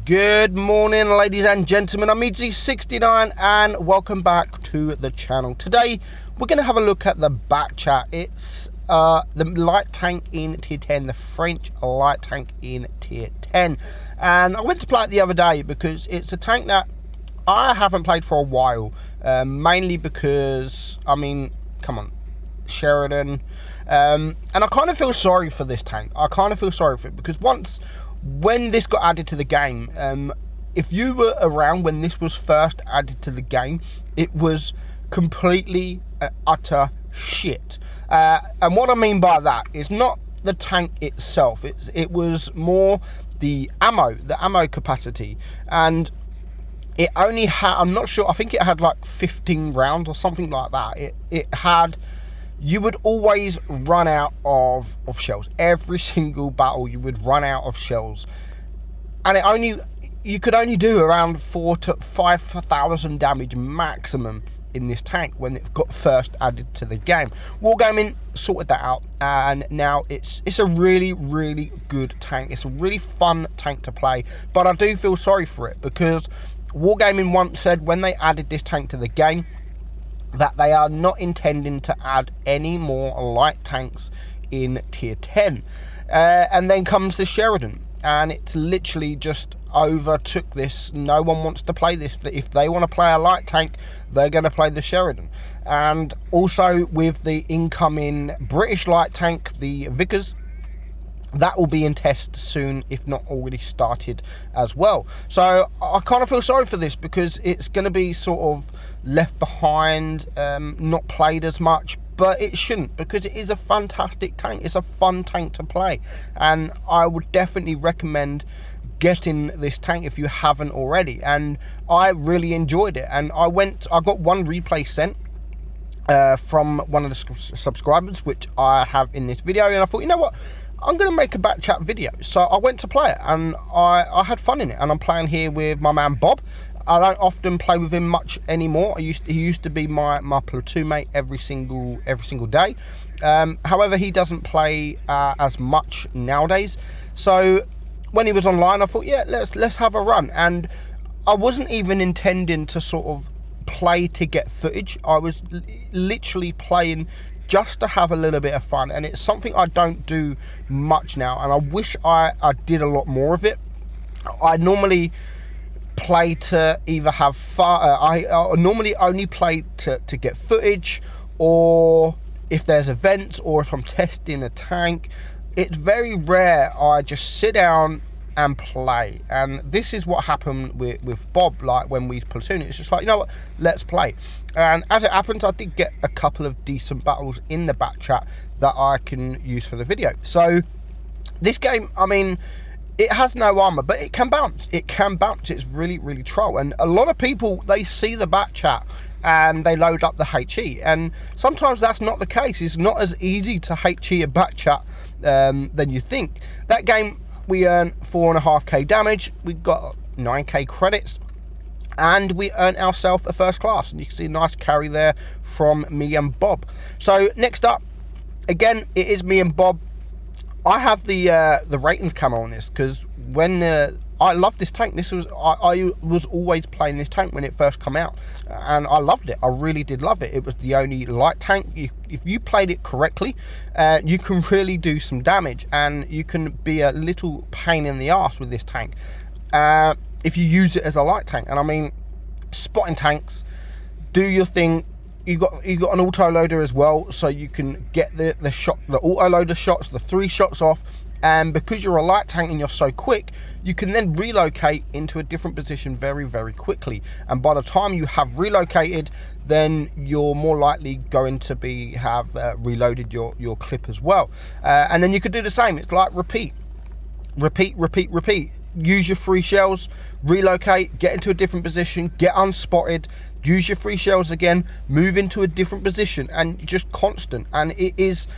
Good morning, ladies and gentlemen. I'm Meadsy69 and welcome back to the channel. Today we're going to have a look at the Batchat. It's the light tank in tier 10, the French light tank in tier 10. And I went to play it the other day because it's a tank that I haven't played for a while, mainly because, I mean, come on, Sheridan. And I kind of feel sorry for this tank. I kind of feel sorry for it because when this got added to the game, if you were around when this was first added to the game, it was completely utter shit. And what I mean by that is not the tank itself. It was more the ammo capacity, and it only had, I'm not sure, I think it had like 15 rounds or something like that. It had, you would always run out of shells. Every single battle you would run out of shells, and you could only do around 4,000 to 5,000 damage maximum in this tank when it got first added to the game. Wargaming sorted that out, and now it's a really good tank. It's a really fun tank to play, but I do feel sorry for it because Wargaming once said when they added this tank to the game that they are not intending to add any more light tanks in tier 10. And then comes the Sheridan, and it's literally just overtook this. No one wants to play this. If they want to play a light tank, they're going to play the Sheridan. And also with the incoming British light tank, the Vickers, that will be in test soon, if not already started as well. So I kind of feel sorry for this because it's going to be sort of left behind, not played as much, but it shouldn't, because it is a fantastic tank. It's a fun tank to play, and I would definitely recommend getting this tank if you haven't already. And I really enjoyed it, and I got one replay sent from one of the subscribers, which I have in this video, and I thought, you know what, I'm going to make a Batchat video. So I went to play it, and I had fun in it, and I'm playing here with my man Bob. I don't often play with him much anymore. He used to be my platoon mate every single day. However, he doesn't play as much nowadays. So when he was online, I thought, yeah, let's have a run. And I wasn't even intending to sort of play to get footage. I was literally playing just to have a little bit of fun, and it's something I don't do much now, and I wish I did a lot more of it. I normally play to either have fun. I normally only play to get footage, or if there's events, or if I'm testing a tank. It's very rare I just sit down and play, and this is what happened with Bob. Like when we platoon, it's just like, you know what, let's play. And as it happens, I did get a couple of decent battles in the Batchat that I can use for the video. So this game, I mean, it has no armor, but it can bounce. It's really troll, and a lot of people, they see the Batchat and they load up the HE, and sometimes that's not the case. It's not as easy to HE a Batchat than you think. That game, we earned 4.5k damage, we got 9k credits, and we earned ourselves a first class, and you can see a nice carry there from me and Bob. So next up, again, it is me and Bob. I have the ratings camo on this because when I love this tank. I was always playing this tank when it first came out, and I loved it. I really did love it. It was the only light tank. If you played it correctly, you can really do some damage, and you can be a little pain in the arse with this tank if you use it as a light tank. And I mean, spotting tanks, do your thing. You got an auto loader as well, so you can get the auto loader shots, the 3 shots off. And because you're a light tank and you're so quick, you can then relocate into a different position very quickly. And by the time you have relocated, then you're more likely going to have reloaded your clip as well. And then you could do the same. It's like repeat. Use your 3 shells, relocate, get into a different position, get unspotted, use your 3 shells again, move into a different position, and just constant. And it is,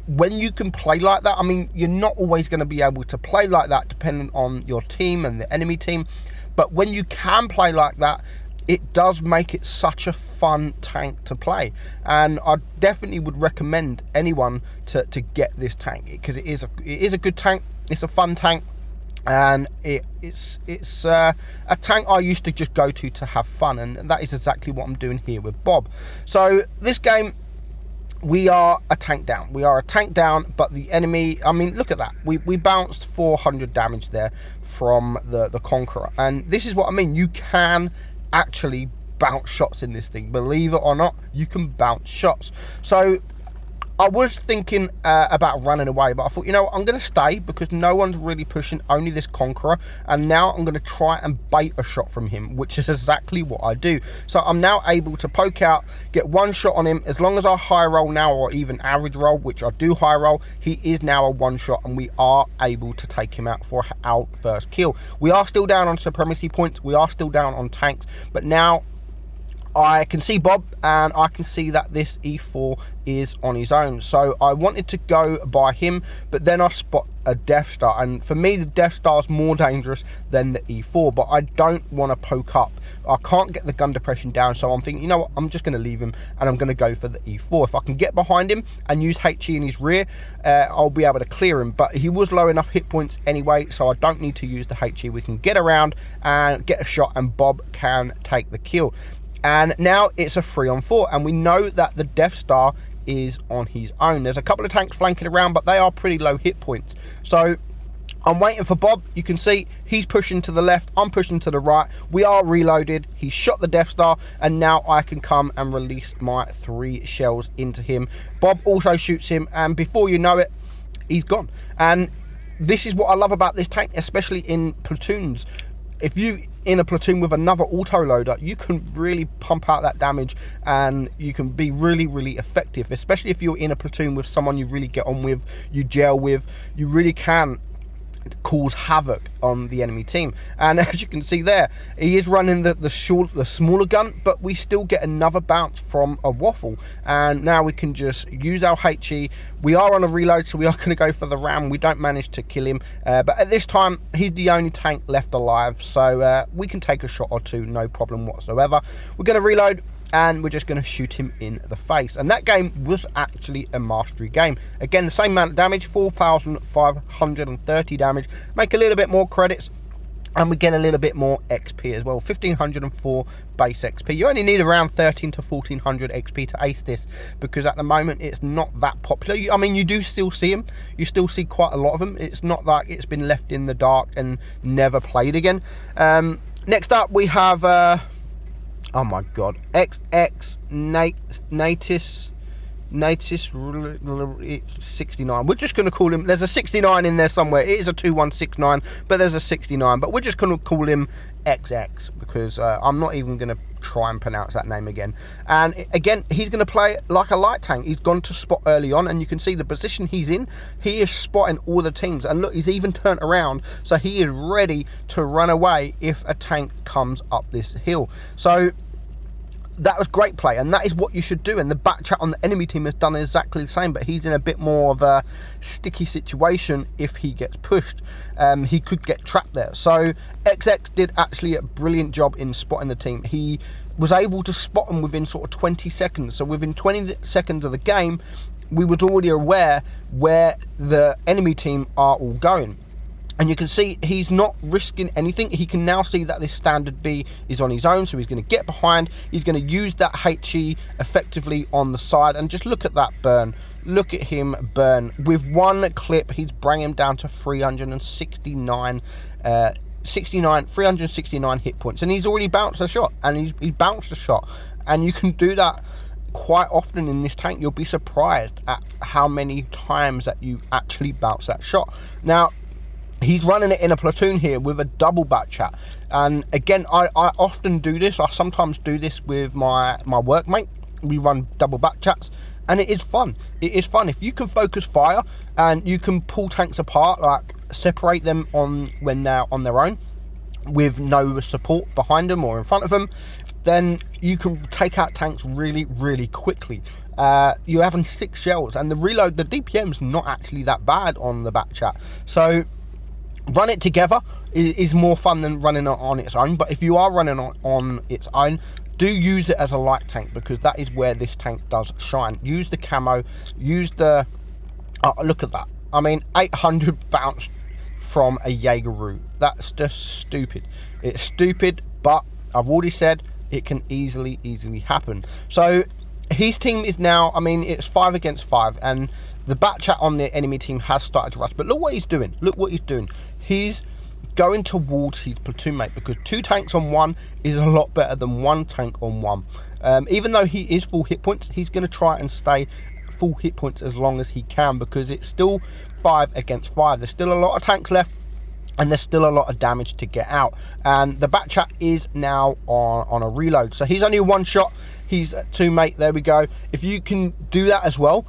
when you can play like that, I mean, you're not always going to be able to play like that depending on your team and the enemy team, but when you can play like that, it does make it such a fun tank to play. And I definitely would recommend anyone to get this tank, because it is a good tank. It's a fun tank. and it's a tank I used to just go to have fun, and that is exactly what I'm doing here with Bob. So this game, we are a tank down. We are a tank down, but the enemy, I mean, look at that. We bounced 400 damage there from the Conqueror. And this is what I mean. You can actually bounce shots in this thing. Believe it or not, you can bounce shots. So I was thinking about running away, but I thought, you know what, I'm going to stay because no one's really pushing, only this Conqueror. And now I'm going to try and bait a shot from him, which is exactly what I do. So I'm now able to poke out, get one shot on him. As long as I high roll now, or even average roll, which I do high roll, he is now a one shot, and we are able to take him out for our first kill. We are still down on supremacy points. We are still down on tanks, but now I can see Bob, and I can see that this E4 is on his own. So I wanted to go by him, but then I spot a Death Star, and for me the Death Star is more dangerous than the E4, but I don't want to poke up. I can't get the gun depression down, so I'm thinking, you know what, I'm just going to leave him and I'm going to go for the E4. If I can get behind him and use HE in his rear, I'll be able to clear him, but he was low enough hit points anyway, so I don't need to use the HE. We can get around and get a shot, and Bob can take the kill. And now it's a 3-on-4, and we know that the Death Star is on his own. There's a couple of tanks flanking around, but they are pretty low hit points. So I'm waiting for Bob. You can see he's pushing to the left, I'm pushing to the right. We are reloaded. He shot the Death Star, and now I can come and release my 3 shells into him. Bob also shoots him, and before you know it, he's gone. And this is what I love about this tank, especially in platoons. If you in a platoon with another autoloader, you can really pump out that damage, and you can be really effective, especially if you're in a platoon with someone you really get on with, you gel with. You really can cause havoc on the enemy team. And as you can see there, he is running the smaller gun, but we still get another bounce from a waffle, and now we can just use our HE. We are on a reload, so we are going to go for the ram. We don't manage to kill him, but at this time he's the only tank left alive, so we can take a shot or two, no problem whatsoever. We're going to reload, and we're just going to shoot him in the face. And that game was actually a mastery game. Again, the same amount of damage, 4,530 damage. Make a little bit more credits, and we get a little bit more XP as well. 1,504 base XP. You only need around 13 to 1,400 XP to ace this, because at the moment it's not that popular. I mean, you do still see them. You still see quite a lot of them. It's not like it's been left in the dark and never played again. Next up, we have oh my god, XX Natus 69. We're just going to call him, there's a 69 in there somewhere. It is a 2169, but there's a 69, but we're just going to call him XX, because I'm not even going to try and pronounce that name again. And again, he's going to play like a light tank. He's gone to spot early on, and you can see the position he's in. He is spotting all the teams, and look, he's even turned around, so he is ready to run away if a tank comes up this hill. So that was great play, and that is what you should do. And the Batchat on the enemy team has done exactly the same, but he's in a bit more of a sticky situation. If he gets pushed, he could get trapped there. So XX did actually a brilliant job in spotting the team. He was able to spot them within sort of 20 seconds. So within 20 seconds of the game, we was already aware where the enemy team are all going. And you can see he's not risking anything. He can now see that this standard B is on his own, so he's going to get behind. He's going to use that HE effectively on the side, and just look at that burn. Look at him burn. With one clip, he's bringing him down to 369 hit points, and he's already bounced a shot, and he bounced a shot. And you can do that quite often in this tank. You'll be surprised at how many times that you actually bounce that shot. Now, he's running it in a platoon here with a double Batchat, and again, I often do this. I sometimes do this with my workmate. We run double Batchats, and it is fun. It is fun if you can focus fire and you can pull tanks apart, like separate them when they're on their own with no support behind them or in front of them. Then you can take out tanks really quickly. You're having 6 shells, and the reload, the DPM is not actually that bad on the Batchat. So run it together is more fun than running it on its own. But if you are running on its own, do use it as a light tank, because that is where this tank does shine. Use the camo, use the look at that. I mean, 800 bounce from a Jaeger. That's just stupid. It's stupid, but I've already said it can easily happen. So his team is now, I mean, it's 5 against 5, and the Batchat on the enemy team has started to rush. But look what he's doing. Look what he's doing. He's going towards his platoon mate, because 2 tanks on 1 is a lot better than 1 tank on 1. Even though he is full hit points, he's going to try and stay full hit points as long as he can, because it's still 5 against 5. There's still a lot of tanks left, and there's still a lot of damage to get out. And the Batchat is now on a reload, so he's only a 1 shot. He's 2 mate. There we go. If you can do that as well,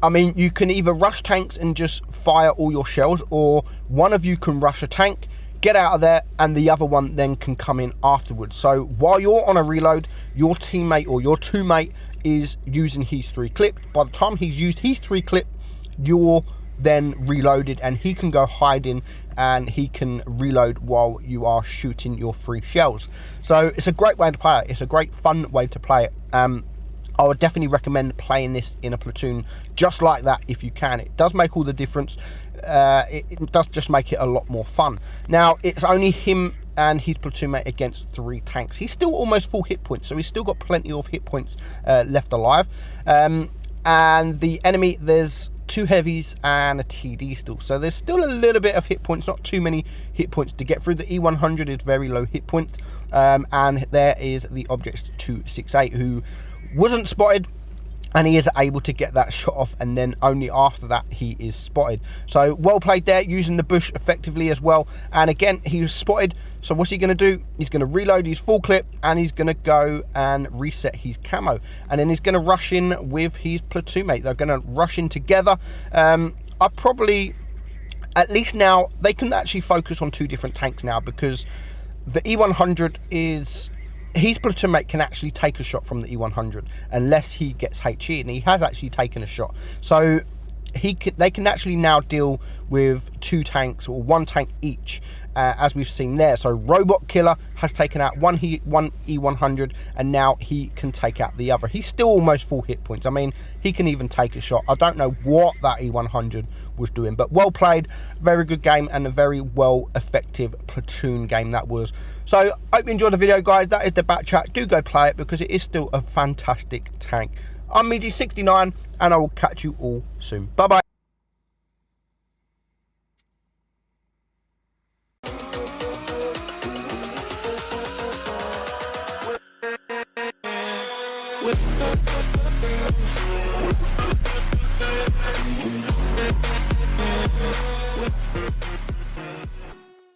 I mean, you can either rush tanks and just fire all your shells, or one of you can rush a tank, get out of there, and the other one then can come in afterwards. So while you're on a reload, your teammate or your 2 mate is using his 3 clip. By the time he's used his 3 clip, you're then reloaded, and he can go hiding and he can reload while you are shooting your 3 shells. So it's a great way to play it. It's a great fun way to play it. I would definitely recommend playing this in a platoon just like that if you can. It does make all the difference. It does just make it a lot more fun. Now, it's only him and his platoon mate against 3 tanks. He's still almost full hit points, so he's still got plenty of hit points left alive. And the enemy, there's 2 heavies and a TD still, so there's still a little bit of hit points, not too many hit points to get through. The E100 is very low hit points, and there is the Object 268, who wasn't spotted, and he is able to get that shot off, and then only after that he is spotted. So well played there, using the bush effectively as well. And again, he was spotted, so what's he going to do? He's going to reload his full clip, and he's going to go and reset his camo, and then he's going to rush in with his platoon mate. They're going to rush in together. I probably, at least now, they can actually focus on 2 different tanks now, because the E100 is, his platoon mate can actually take a shot from the E100 unless he gets HE, and he has actually taken a shot. So they can actually now deal with 2 tanks, or 1 tank each, as we've seen there. So Robot Killer has taken out one E100, and now he can take out the other. He's still almost full hit points. I mean, he can even take a shot. I don't know what that E100 was doing, but well played, very good game, and a very well effective platoon game that was. So I hope you enjoyed the video, guys. That is the Batchat. Do go play it, because it is still a fantastic tank. I'm Meadsy69, and I will catch you all soon. Bye bye. With